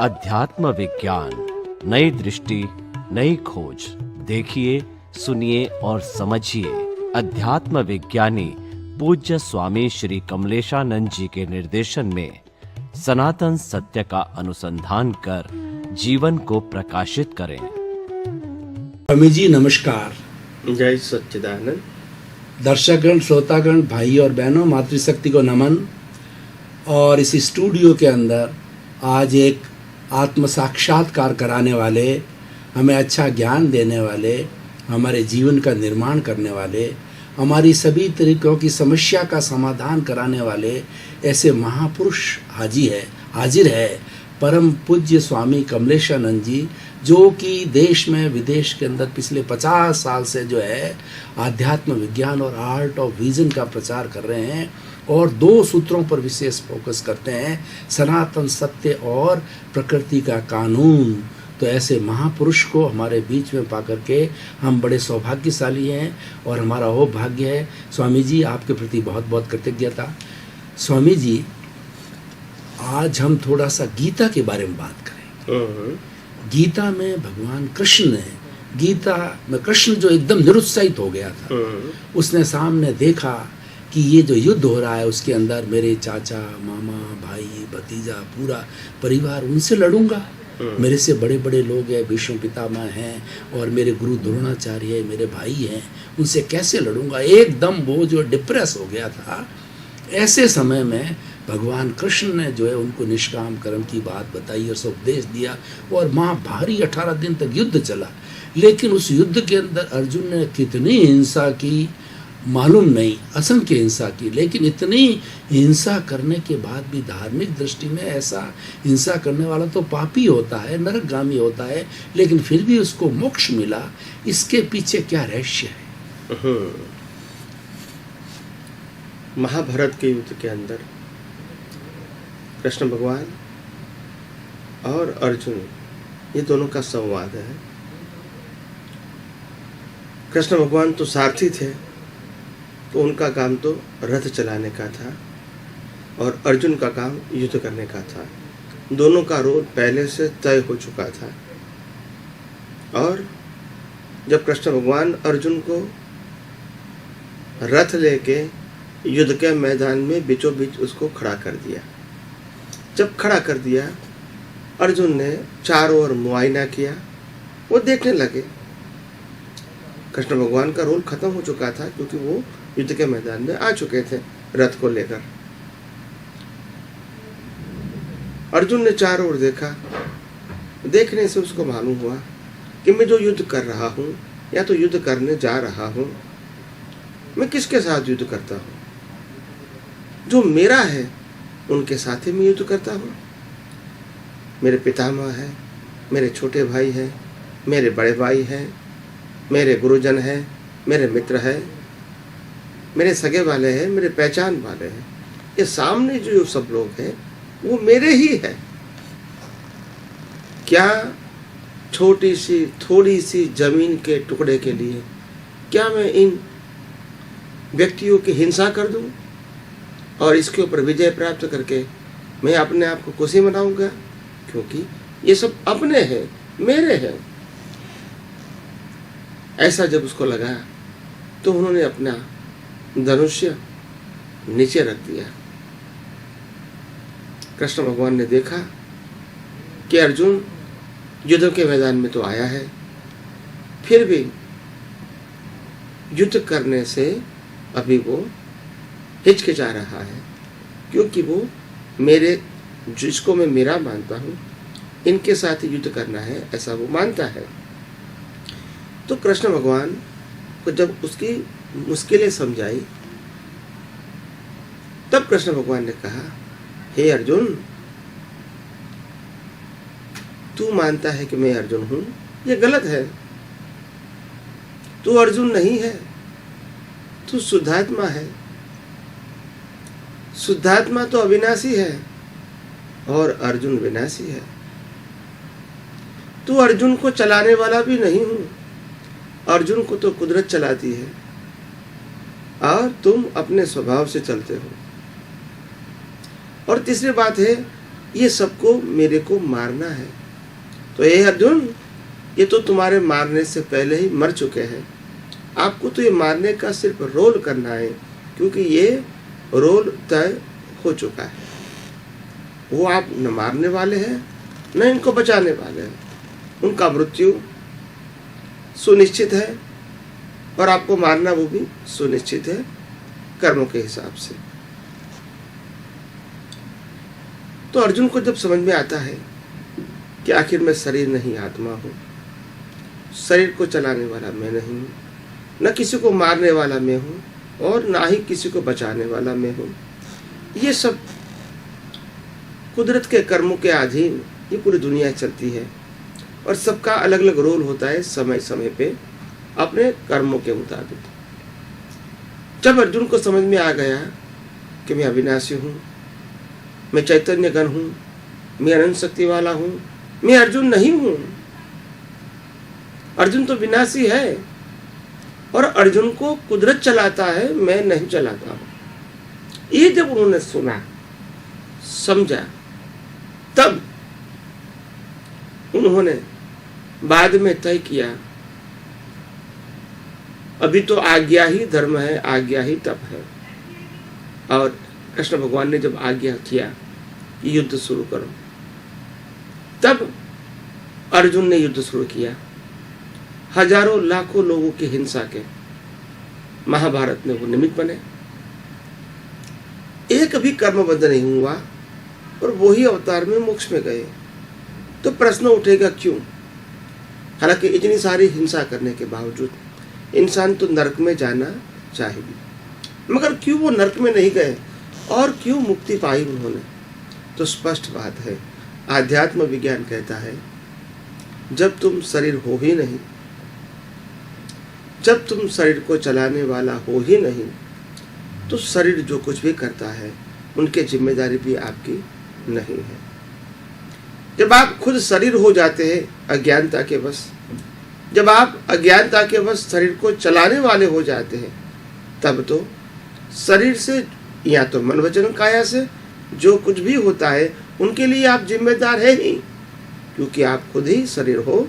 अध्यात्म विज्ञान, नई दृष्टि, नई खोज। देखिए, सुनिए और समझिए। अध्यात्म विज्ञानी पूज्य स्वामी श्री कमलेशानंद जी के निर्देशन में सनातन सत्य का अनुसंधान कर जीवन को प्रकाशित करें। स्वामी जी नमस्कार। जय सच्चिदानंद। दर्शकगण, श्रोतागण, भाई और बहनों, मातृशक्ति को नमन। और इस स्टूडियो के अंदर आज एक आत्म साक्षात्कार कराने वाले, हमें अच्छा ज्ञान देने वाले, हमारे जीवन का निर्माण करने वाले, हमारी सभी तरीकों की समस्या का समाधान कराने वाले ऐसे महापुरुष हाजिर है परम पूज्य स्वामी कमलेशानंद जी, जो कि देश में विदेश के अंदर पिछले 50 साल से जो है आध्यात्म विज्ञान और आर्ट ऑफ विजन का प्रचार कर रहे हैं और 2 सूत्रों पर विशेष फोकस करते हैं, सनातन सत्य और प्रकृति का कानून। तो ऐसे महापुरुष को हमारे बीच में पाकर के हम बड़े सौभाग्यशाली हैं और हमारा वो भाग्य है। स्वामी जी, आपके प्रति बहुत बहुत कृतज्ञता। स्वामी जी, आज हम थोड़ा सा गीता के बारे में बात करें। गीता में भगवान कृष्ण ने, गीता में कृष्ण जो एकदम निरुत्साहित हो गया था, उसने सामने देखा कि ये जो युद्ध हो रहा है उसके अंदर मेरे चाचा, मामा, भाई, भतीजा, पूरा परिवार, उनसे लड़ूंगा। मेरे से बड़े बड़े लोग हैं, भीष्म पितामह हैं और मेरे गुरु द्रोणाचार्य है, मेरे भाई हैं, उनसे कैसे लड़ूंगा। एकदम वो जो डिप्रेस हो गया था। ऐसे समय में भगवान कृष्ण ने जो है उनको निष्काम कर्म की बात बताई और उपदेश दिया और भारी 18 दिन तक युद्ध चला। लेकिन उस युद्ध के अंदर अर्जुन ने कितनी हिंसा की मालूम नहीं, असंख्य हिंसा की। लेकिन इतनी हिंसा करने के बाद भी धार्मिक दृष्टि में ऐसा हिंसा करने वाला तो पापी होता है, नरकगामी होता है, लेकिन फिर भी उसको मोक्ष मिला। इसके पीछे क्या रहस्य है? महाभारत के युद्ध के अंदर कृष्ण भगवान और अर्जुन, ये दोनों का संवाद है। कृष्ण भगवान तो सारथी थे, तो उनका काम तो रथ चलाने का था और अर्जुन का काम युद्ध करने का था। दोनों का रोल पहले से तय हो चुका था। और जब कृष्ण भगवान अर्जुन को रथ लेके युद्ध के मैदान में बीचों बीच उसको खड़ा कर दिया, जब खड़ा कर दिया, अर्जुन ने चारों ओर मुआयना किया। वो देखने लगे। कृष्ण भगवान का रोल खत्म हो चुका था क्योंकि वो युद्ध के मैदान में आ चुके थे रथ को लेकर। अर्जुन ने चारों ओर देखा। देखने से उसको मालूम हुआ कि मैं जो युद्ध कर रहा हूँ या तो युद्ध करने जा रहा हूँ, मैं किसके साथ युद्ध करता हूँ? जो मेरा है उनके साथ ही मैं युद्ध करता हूँ। मेरे पितामह है, मेरे छोटे भाई हैं, मेरे बड़े भाई हैं, मेरे गुरुजन हैं, मेरे मित्र हैं, मेरे सगे वाले हैं, मेरे पहचान वाले हैं। ये सामने जो सब लोग हैं वो मेरे ही हैं। क्या छोटी सी थोड़ी सी जमीन के टुकड़े के लिए क्या मैं इन व्यक्तियों की हिंसा कर दूं और इसके ऊपर विजय प्राप्त करके मैं अपने आप को खुशी मनाऊंगा? क्योंकि ये सब अपने हैं, मेरे हैं। ऐसा जब उसको लगा तो उन्होंने अपना धनुष्य नीचे रख दिया। कृष्ण भगवान ने देखा कि अर्जुन युद्ध के मैदान में तो आया है, फिर भी युद्ध करने से अभी वो हिचकिचा रहा है, क्योंकि वो मेरे, जिसको मैं मेरा मानता हूँ, इनके साथ ही युद्ध करना है, ऐसा वो मानता है। तो कृष्ण भगवान को जब उसकी मुश्किलें समझाई, तब कृष्ण भगवान ने कहा, हे अर्जुन, तू मानता है कि मैं अर्जुन हूं, ये गलत है। तू अर्जुन नहीं है, तू शुद्धात्मा है। शुद्धात्मा तो अविनाशी है और अर्जुन विनाशी है। तू अर्जुन को चलाने वाला भी नहीं हूं, अर्जुन को तो कुदरत चलाती है और तुम अपने स्वभाव से चलते हो। और तीसरी बात है ये सबको मेरे को मारना है। तो ये अर्जुन, ये तो तुम्हारे मारने से पहले ही मर चुके हैं, आपको तो ये मारने का सिर्फ रोल करना है, क्योंकि ये रोल तय हो चुका है। वो आप न मारने वाले हैं न इनको बचाने वाले हैं, उनका मृत्यु सुनिश्चित है और आपको मारना वो भी सुनिश्चित है कर्मों के हिसाब से। तो अर्जुन को जब समझ में आता है कि आखिर मैं शरीर नहीं आत्मा हूँ, शरीर को चलाने वाला मैं नहीं हूँ, न किसी को मारने वाला मैं हूँ और ना ही किसी को बचाने वाला मैं हूँ, ये सब कुदरत के कर्मों के अधीन ये पूरी दुनिया चलती है और सबका अलग अलग रोल होता है समय समय पे अपने कर्मों के मुताबिक। जब अर्जुन को समझ में आ गया कि मैं अविनाशी हूँ, मैं चैतन्य गण हूँ, मैं अनंत शक्ति वाला हूँ, मैं अर्जुन नहीं हूँ, अर्जुन तो विनाशी है और अर्जुन को कुदरत चलाता है, मैं नहीं चलाता हूँ। ये जब उन्होंने सुना समझा, तब उन्होंने बाद में तय किया, अभी तो आज्ञा ही धर्म है, आज्ञा ही तप है। और कृष्ण भगवान ने जब आज्ञा किया कि युद्ध शुरू करो, तब अर्जुन ने युद्ध शुरू किया। हजारों लाखों लोगों की हिंसा के महाभारत में वो निमित्त बने। एक भी कर्मबद्ध नहीं हुआ और वो ही अवतार में मोक्ष में गए। तो प्रश्न उठेगा क्यों? हालांकि इतनी सारी हिंसा करने के बावजूद इंसान तो नरक में जाना चाहिए, मगर क्यों वो नरक में नहीं गए और क्यों मुक्ति पाई उन्होंने? तो स्पष्ट बात है, आध्यात्म विज्ञान कहता है जब तुम शरीर हो ही नहीं, जब तुम शरीर को चलाने वाला हो ही नहीं, तो शरीर जो कुछ भी करता है उनके जिम्मेदारी भी आपकी नहीं है। जब आप खुद शरीर हो जाते हैं अज्ञानता के वश, जब आप अज्ञानता के वश शरीर को चलाने वाले हो जाते हैं, तब तो शरीर से या तो मन वचन काया से जो कुछ भी होता है उनके लिए आप जिम्मेदार है ही, क्योंकि आप खुद ही शरीर हो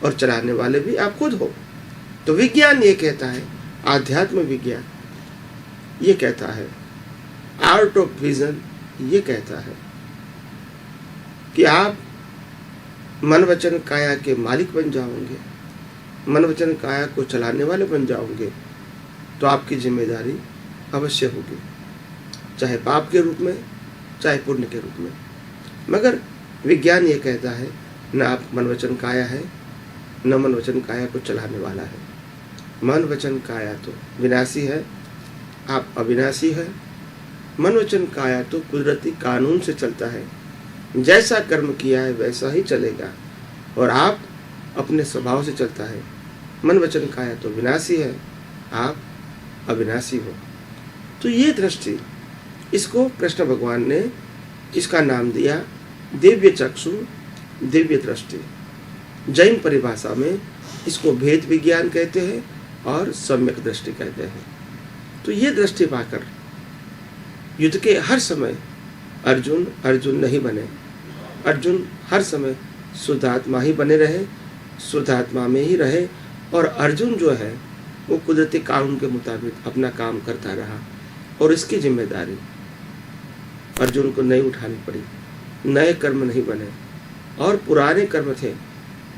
और चलाने वाले भी आप खुद हो। तो विज्ञान ये कहता है, आध्यात्म विज्ञान ये कहता है, आर्ट ऑफ विजन ये कहता है कि आप मन वचन काया के मालिक बन जाओगे, मन वचन काया को चलाने वाले बन जाओगे, तो आपकी जिम्मेदारी अवश्य होगी, चाहे पाप के रूप में चाहे पुण्य के रूप में। मगर विज्ञान ये कहता है न आप मन वचन काया है, न मन वचन काया को चलाने वाला है। मन वचन काया तो विनाशी है, आप अविनाशी है। मन वचन काया तो कुदरती कानून से चलता है, जैसा कर्म किया है वैसा ही चलेगा, और आप अपने स्वभाव से चलता है। मन वचन काया तो विनाशी है, आप अविनाशी हो। तो ये दृष्टि, इसको कृष्ण भगवान ने इसका नाम दिया दिव्य चक्षु, दिव्य दृष्टि। जैन परिभाषा में इसको भेद विज्ञान कहते हैं और सम्यक दृष्टि कहते हैं। तो ये दृष्टि पाकर युद्ध के हर समय अर्जुन अर्जुन नहीं बने, अर्जुन हर समय शुद्धात्मा ही बने रहे, शुद्धात्मा में ही रहे, और अर्जुन जो है वो कुदरती कानून के मुताबिक अपना काम करता रहा, और इसकी जिम्मेदारी अर्जुन को नहीं उठानी पड़ी। नए कर्म नहीं बने, और पुराने कर्म थे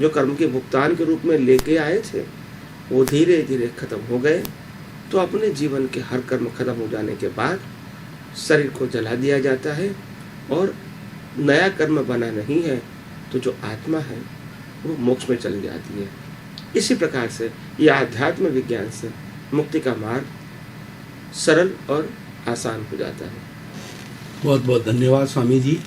जो कर्म के भुगतान के रूप में लेके आए थे, वो धीरे धीरे खत्म हो गए। तो अपने जीवन के हर कर्म खत्म हो जाने के बाद शरीर को जला दिया जाता है, और नया कर्म बना नहीं है, तो जो आत्मा है वो मोक्ष में चली जाती है। इसी प्रकार से यह आध्यात्म विज्ञान से मुक्ति का मार्ग सरल और आसान हो जाता है। बहुत बहुत धन्यवाद स्वामी जी।